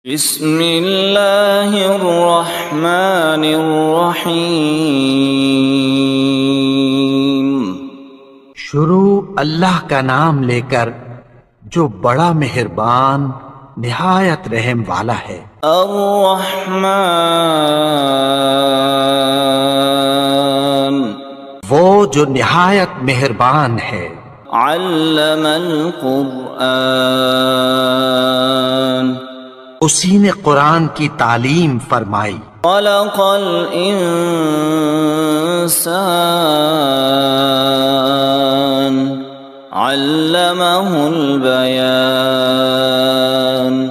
بسم اللہ الرحمن الرحیم۔ شروع اللہ کا نام لے کر جو بڑا مہربان نہایت رحم والا ہے۔ الرحمن، وہ جو نہایت مہربان ہے۔ علم القرآن، اسی نے قرآن کی تعلیم فرمائی۔ خلق الانسان، علمہ البیان،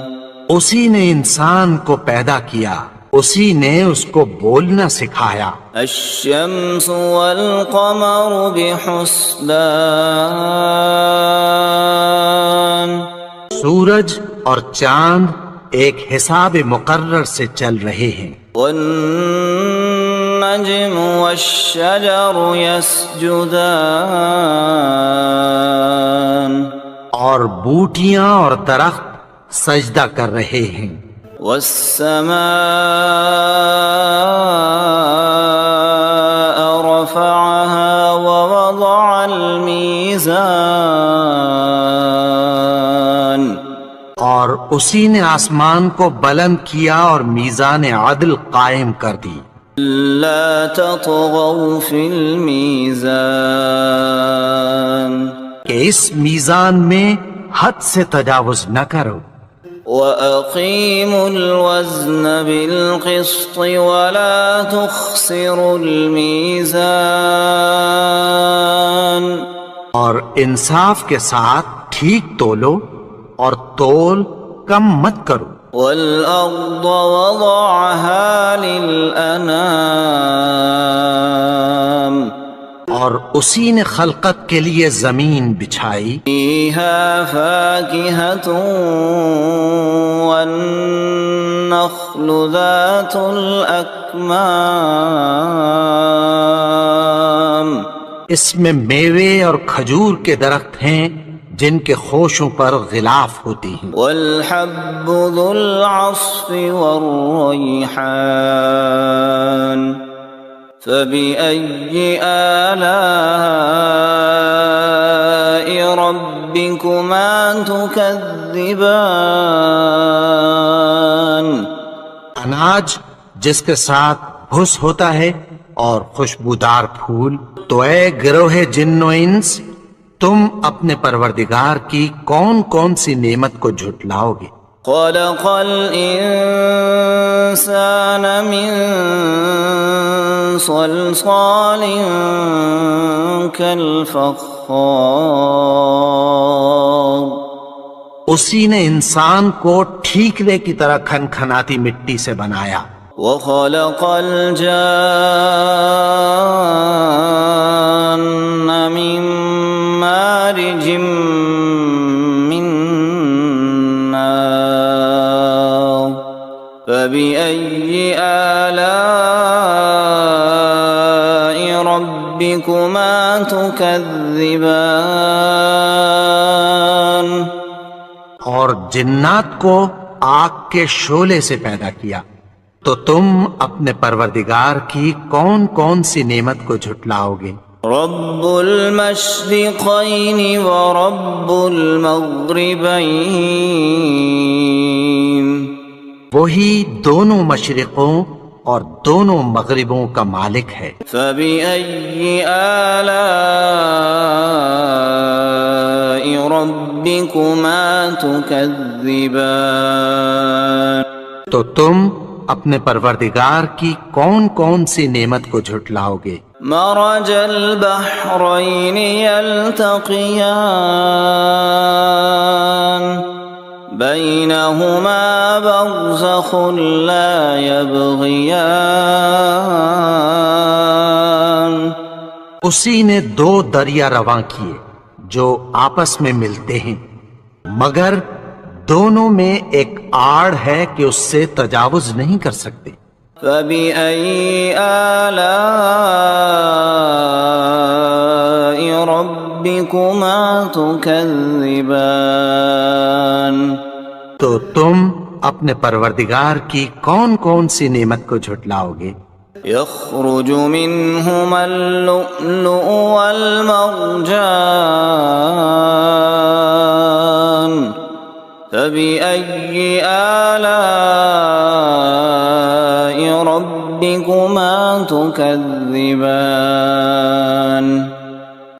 اسی نے انسان کو پیدا کیا، اسی نے اس کو بولنا سکھایا۔ الشمس والقمر بحسبان، سورج اور چاند ایک حساب مقرر سے چل رہے ہیں۔ والنجم والشجر يسجدان، اور بوٹیاں اور درخت سجدہ کر رہے ہیں۔ والسماء رفعها ووضع الميزان، اور اسی نے آسمان کو بلند کیا اور میزان عدل قائم کر دی۔ لا تطغوا في الميزان، کہ اس میزان میں حد سے تجاوز نہ کرو۔ وَأَقِيمُوا الْوَزْنَ بِالْقِسْطِ وَلَا تُخْسِرُوا الْمِيزَانَ، اور انصاف کے ساتھ ٹھیک تولو اور تول کم مت کرو۔ وَالْأَرْضَ وَضَعَهَا لِلْأَنَامِ، اور اسی نے خلقت کے لیے زمین بچھائی۔ فِيهَا فَاكِهَةٌ وَالنَّخْلُ ذَاتُ الْأَكْمَامِ، اس میں میوے اور کھجور کے درخت ہیں جن کے خوشوں پر غلاف ہوتی ہیں۔ وَالْحَبُّ ذُو الْعَصْفِ وَالرَّيْحَانُ، فَبِأَيِّ آلَاءِ رَبِّكُمَا تُكَذِّبَانِ، اناج جس کے ساتھ بھس ہوتا ہے اور خوشبودار پھول۔ تو اے گروہ جن و انس، تم اپنے پروردگار کی کون کون سی نعمت کو جھٹلاؤ گے؟ خَلَقَ الْإِنسَانَ مِنْ صَلْصَالٍ كَالْفَخَّارِ، اسی نے انسان کو ٹھیکرے کی طرح کھنکھناتی مٹی سے بنایا۔ وَخَلَقَ الْجَانَّ مِن مَّارِجٍ مِّن نَّارٍ، فَبِأَيِّ آلَاءِ رَبِّكُمَا تُكَذِّبَانِ، اور جنات کو آگ کے شعلے سے پیدا کیا، تو تم اپنے پروردگار کی کون کون سی نعمت کو جھٹلاؤ گے؟ رب المشرقین ورب المغربین، وہی دونوں مشرقوں اور دونوں مغربوں کا مالک ہے۔ فبأي آلاء ربكما تكذبان، تو تم اپنے پروردگار کی کون کون سی نعمت کو جھٹلاؤ گے؟ مرج البحرین یلتقیان، بینہما برزخ لا یبغیان، اسی نے دو دریا رواں کیے جو آپس میں ملتے ہیں، مگر دونوں میں ایک آڑ ہے کہ اس سے تجاوز نہیں کر سکتے۔ فَبِأَيِّ آلَاءِ رَبِّكُمَا تُكَذِّبَانِ، تو تم اپنے پروردگار کی کون کون سی نعمت کو جھٹلاؤ گے؟ يخرج منهما اللؤلؤ والمرجان فبأي آلاء ربكما تكذبان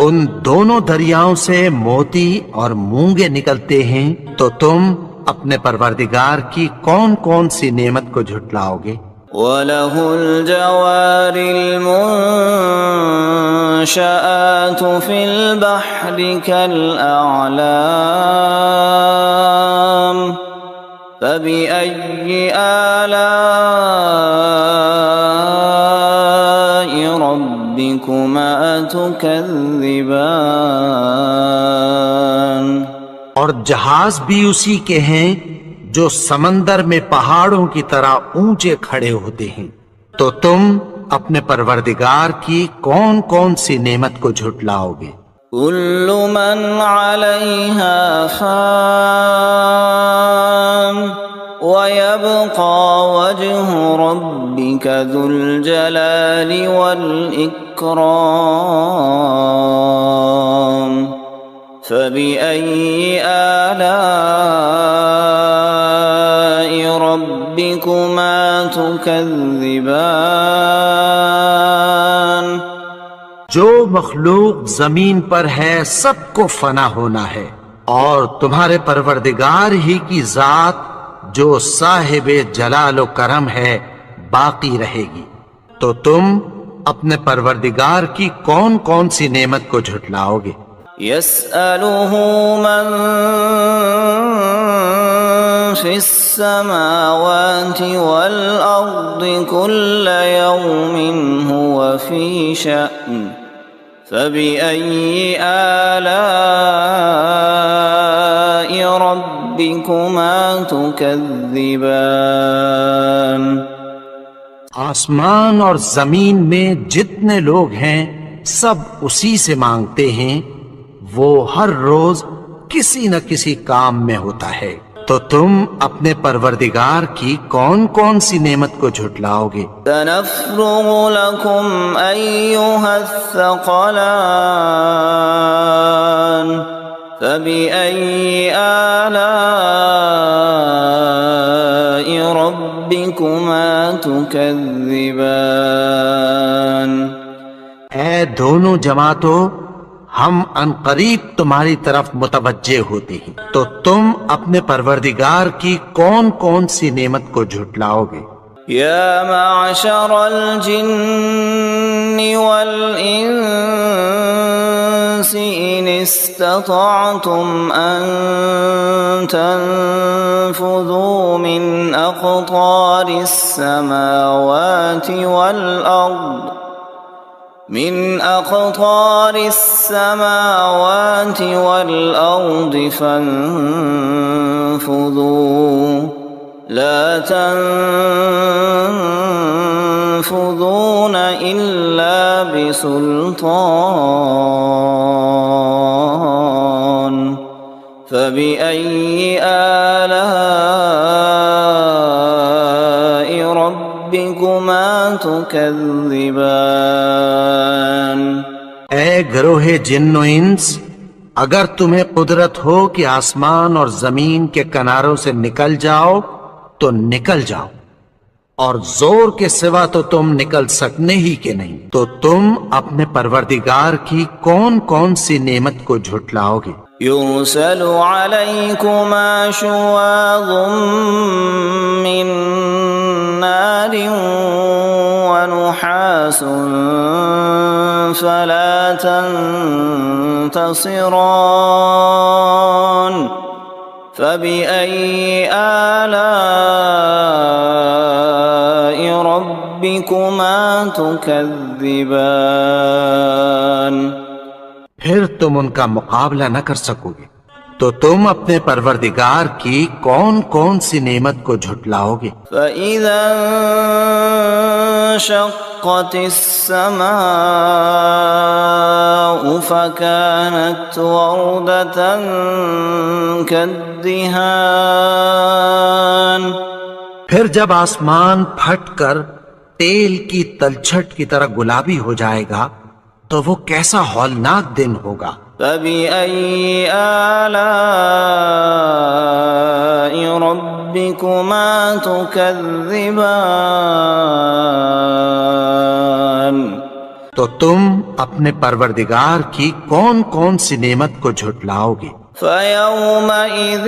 ان دونوں دریاؤں سے موتی اور مونگے نکلتے ہیں، تو تم اپنے پروردگار کی کون کون سی نعمت کو جھٹلاؤ گے؟ وَلَهُ الْجَوَارِ الْمُنشَآتُ فِي الْبَحْرِ كَالْأَعْلَامِ فَبِأَيِّ آلَاءِ رَبِّكُمَا تُكَذِّبَانِ اور جہاز بھی اسی کے ہیں جو سمندر میں پہاڑوں کی طرح اونچے کھڑے ہوتے ہیں، تو تم اپنے پروردگار کی کون کون سی نعمت کو جھٹلاؤ گے؟ كل من عليها فان ويبقى وجه ربك ذو الجلال والإكرام فبأي آلاء ربكما تكذبان جو مخلوق زمین پر ہے سب کو فنا ہونا ہے، اور تمہارے پروردگار ہی کی ذات جو صاحب جلال و کرم ہے باقی رہے گی، تو تم اپنے پروردگار کی کون کون سی نعمت کو جھٹلاؤ گے؟ يسأله من في السماوات والأرض كل يوم هو في شأن فبأي آلاء ربكما تكذبان آسمان اور زمین میں جتنے لوگ ہیں سب اسی سے مانگتے ہیں، وہ ہر روز کسی نہ کسی کام میں ہوتا ہے، تو تم اپنے پروردگار کی کون کون سی نعمت کو جھٹلاؤ گے؟ سنفرغ لكم أيها الثقلان فبأي آلاء ربكما تكذبان اے دونوں جماعتوں، ہم عنقریب تمہاری طرف متوجہ ہوتے ہیں، تو تم اپنے پروردگار کی کون کون سی نعمت کو جھٹلاؤ گے؟ يا معشر الجن والإنس إن استطعتم أن تنفذوا من أقطار السماوات والأرض فانفذوا لا تنفذون إلا بسلطان فبأي آلاء ربكما تكذبان اے گروہ جن و انس، اگر تمہیں قدرت ہو کہ آسمان اور زمین کے کناروں سے نکل جاؤ تو نکل جاؤ، اور زور کے سوا تو تم نکل سکنے ہی کے نہیں، تو تم اپنے پروردگار کی کون کون سی نعمت کو جھٹلاؤ گے؟ يرسل عليكما شواظ من نار ونحاس فلا تنتصران فبأي آلاء ربكما تكذبان پھر تم ان کا مقابلہ نہ کر سکو گے، تو تم اپنے پروردگار کی کون کون سی نعمت کو جھٹلاؤ گے؟ فَإِذَا انشقت السماء فكانت وردة كالدهان الدهان پھر جب آسمان پھٹ کر تیل کی تلچھٹ کی طرح گلابی ہو جائے گا تو وہ کیسا ہولناک دن ہوگا۔ فبأي آلاء ربكما تكذبان تو تم اپنے پروردگار کی کون کون سی نعمت کو جھٹلاؤ گے؟ فيومئذ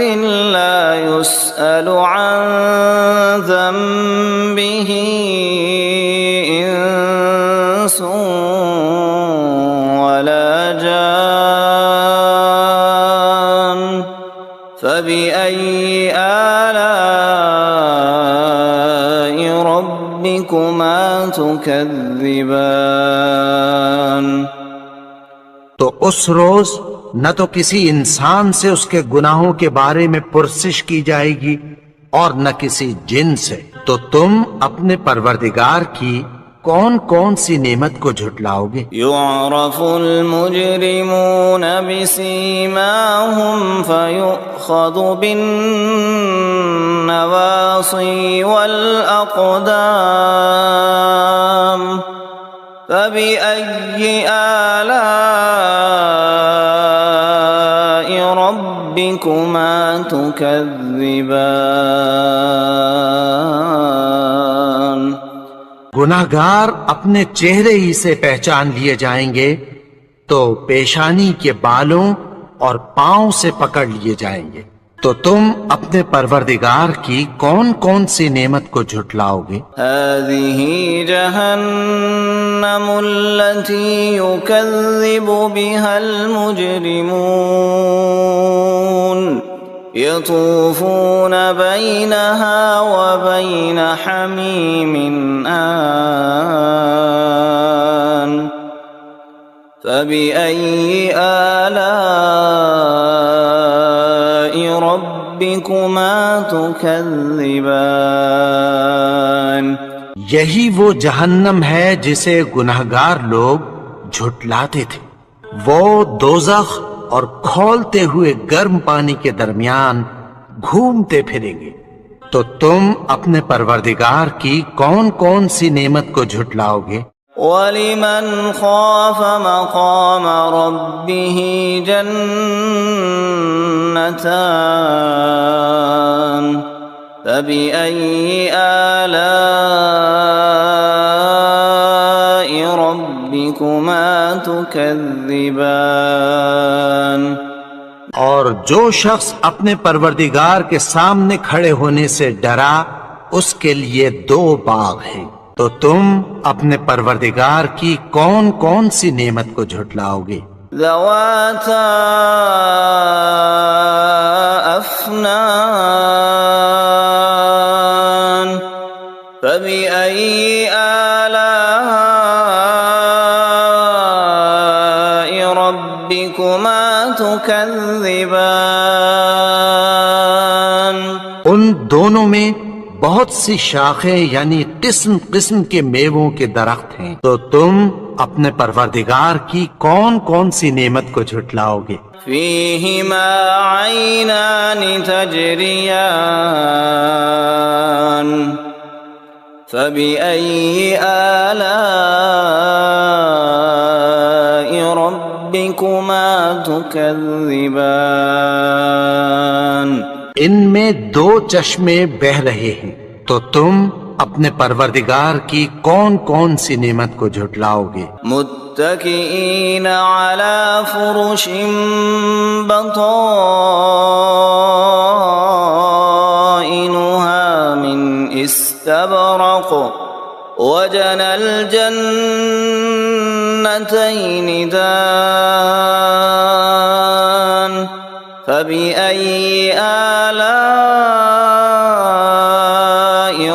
لا يسأل عن ذنبه إنس ولا جان فبأي آلاء ربكما تكذبان تو اس روز نہ تو کسی انسان سے اس کے گناہوں کے بارے میں پرسش کی جائے گی اور نہ کسی جن سے، تو تم اپنے پروردگار کی کون کون سی نعمت کو جھٹلاؤ گے؟ يعرف المجرمون بسيماهم فيؤخذ بالنواصي والأقدام فبأي آلاء ربكما تكذبان گناہگار اپنے چہرے ہی سے پہچان لیے جائیں گے تو پیشانی کے بالوں اور پاؤں سے پکڑ لیے جائیں گے، تو تم اپنے پروردگار کی کون کون سی نعمت کو جھٹلاؤ گے؟ هذه جهنم التي يكذب بها المجرمون يطوفون بينها وبين حميم آن فبأي آلاء ربكما تكذبان یہی وہ جہنم ہے جسے گناہگار لوگ جھٹلاتے تھے، وہ دوزخ اور کھولتے ہوئے گرم پانی کے درمیان گھومتے پھریں گے، تو تم اپنے پروردگار کی کون کون سی نعمت کو جھٹلاؤ گے؟ وَلِمَنْ خَافَ مَقَامَ رَبِّهِ جَنَّتَانِ فَبِأَيِّ آلَاءِ رَبِّكُمَا تُكَذِّبَانِ اور جو شخص اپنے پروردگار کے سامنے کھڑے ہونے سے ڈرا اس کے لیے دو باغ ہیں، تو تم اپنے پروردگار کی کون کون سی نعمت کو جھٹلاؤ گے؟ ذواتا افنان فبأي آلاء ربكما تكذبان ان دونوں میں بہت سی شاخیں یعنی قسم قسم کے میووں کے درخت ہیں، تو تم اپنے پروردگار کی کون کون سی نعمت کو جھٹلاؤ گے؟ فيهما عينان تجريان فبأي آلاء ربكما تكذبان ان میں دو چشمے بہ رہے ہیں، تو تم اپنے پروردگار کی کون کون سی نعمت کو جھٹلاؤ گے؟ متكئين على فرش بطائنها من استبرق وجنى الجنتين دان فبأي آلاء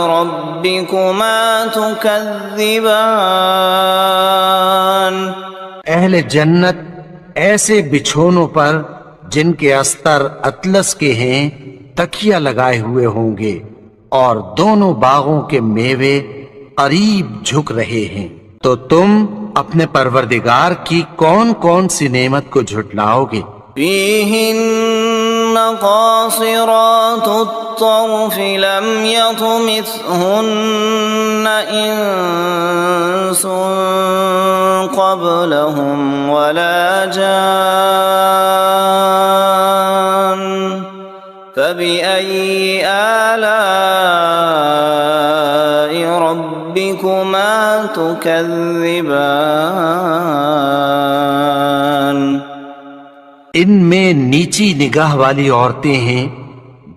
ربكما تكذبان اہل جنت ایسے بچھونوں پر جن کے استر اطلس کے ہیں تکیہ لگائے ہوئے ہوں گے، اور دونوں باغوں کے میوے قریب جھک رہے ہیں، تو تم اپنے پروردگار کی کون کون سی نعمت کو جھٹلاؤ گے؟ فيهن قاصرات الطرف لم يطمثهن إنس قبلهم ولا جان فبأي آلاء ربكما تكذبان ان میں نیچی نگاہ والی عورتیں ہیں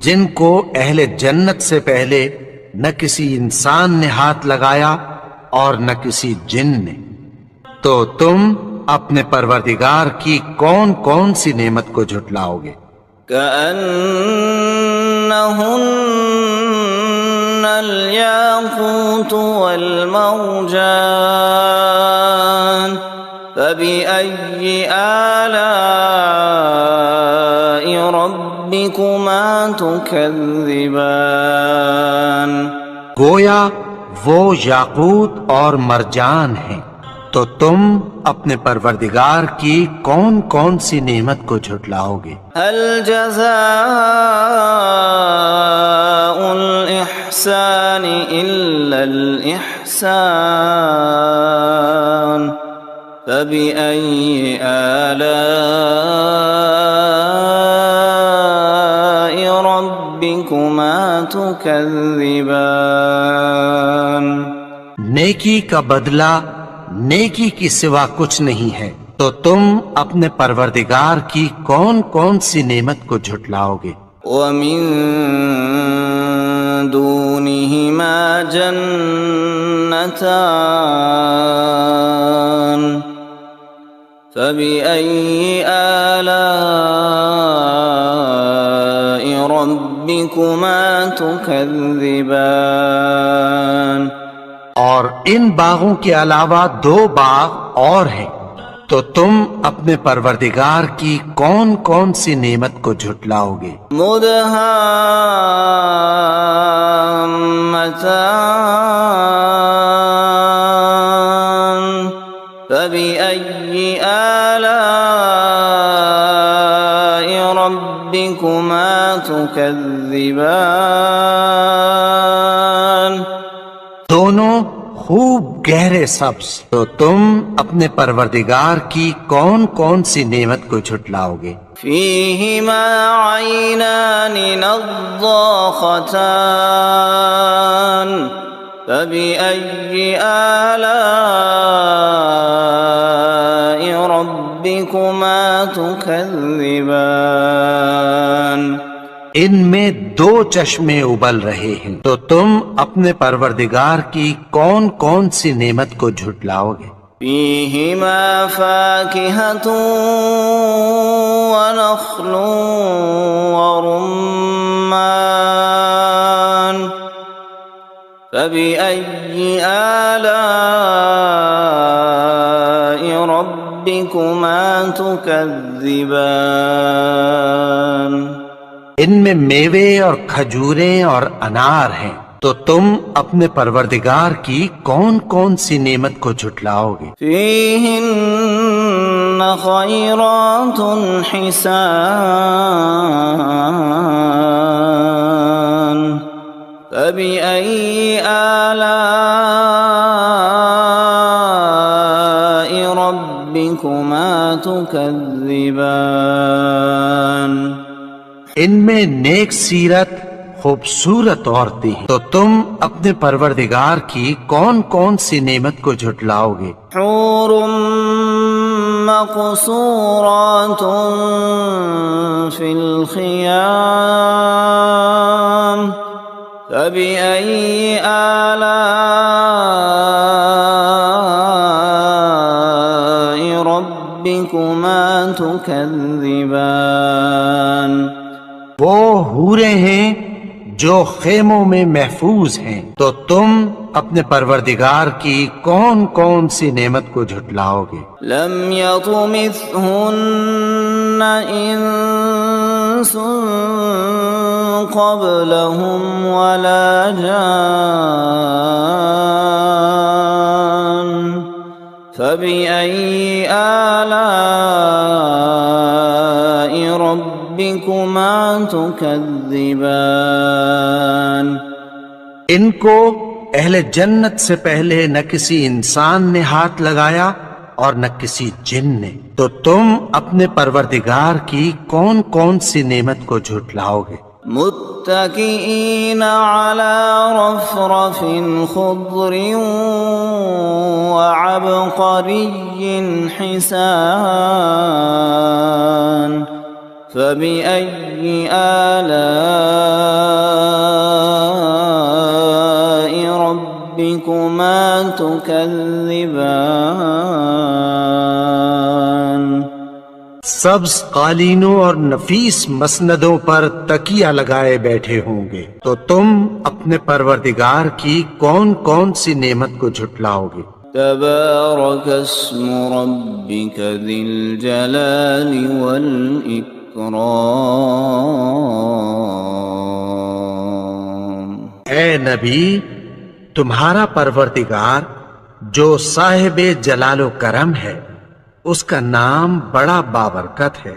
جن کو اہل جنت سے پہلے نہ کسی انسان نے ہاتھ لگایا اور نہ کسی جن نے، تو تم اپنے پروردگار کی کون کون سی نعمت کو جھٹلاؤ گے؟ كأنهن الياقوت والمرجان فبأي آلاء ربكما تكذبان گویا وہ یاقوت اور مرجان ہیں، تو تم اپنے پروردگار کی کون کون سی نعمت کو جھٹلاؤ گے؟ هل جزاء الإحسان إلا الإحسان فبأي آلاء ربكما تكذبان نیکی کا بدلہ نیکی کی سوا کچھ نہیں ہے، تو تم اپنے پروردگار کی کون کون سی نعمت کو جھٹلاؤ گے؟ ومن دونهما جنتان فبأي آلاء ربكما تكذبان اور ان باغوں کے علاوہ دو باغ اور ہیں، تو تم اپنے پروردگار کی کون کون سی نعمت کو جھٹلاؤ گے؟ مدهامتان فبأي آلاء ربكما تكذبان دونوں خوب گہرے سبز، تو تم اپنے پروردگار کی کون کون سی نعمت کو جھٹلاؤ گے؟ فيهما عينان نضاختان فبأي آلاء ربكما تكذبان ان میں دو چشمے ابل رہے ہیں، تو تم اپنے پروردگار کی کون کون سی نعمت کو جھٹلاؤ گے؟ فيهما فاكهة ونخل ورمان فبأي آلاء ربكما تكذبان ان میں میوے اور کھجوریں اور انار ہیں، تو تم اپنے پروردگار کی کون کون سی نعمت کو جھٹلاؤ گے؟ فيهن خيرات حسان فبأي آلاء ربكما تكذبان ان میں نیک سیرت خوبصورت عورتیں ہیں، تو تم اپنے پروردگار کی کون کون سی نعمت کو جھٹلاؤ گے؟ حور مقصورات في الخيام فبأي آلاء ربكما تكذبان وہ حوریں ہیں جو خیموں میں محفوظ ہیں، تو تم اپنے پروردگار کی کون کون سی نعمت کو جھٹلاؤ گے؟ لم يطمثهن إنس قبلهم ولا جان فبأي آلاء ربكما تكذبان ان کو اہل جنت سے پہلے نہ کسی انسان نے ہاتھ لگایا اور نہ کسی جن نے، تو تم اپنے پروردگار کی کون کون سی نعمت کو جھٹلاؤ گے؟ متكئين على رفرف خضر وعبقري حسان فبأي آلاء ربكما تكذبان سبز قالینوں اور نفیس مسندوں پر تکیہ لگائے بیٹھے ہوں گے، تو تم اپنے پروردگار کی کون کون سی نعمت کو جھٹلاؤ گے؟ تبارك اسم ربك ذي الجلال والإكرام اے نبی، تمہارا پروردگار جو صاحب جلال و کرم ہے، اس کا نام بڑا بابرکت ہے۔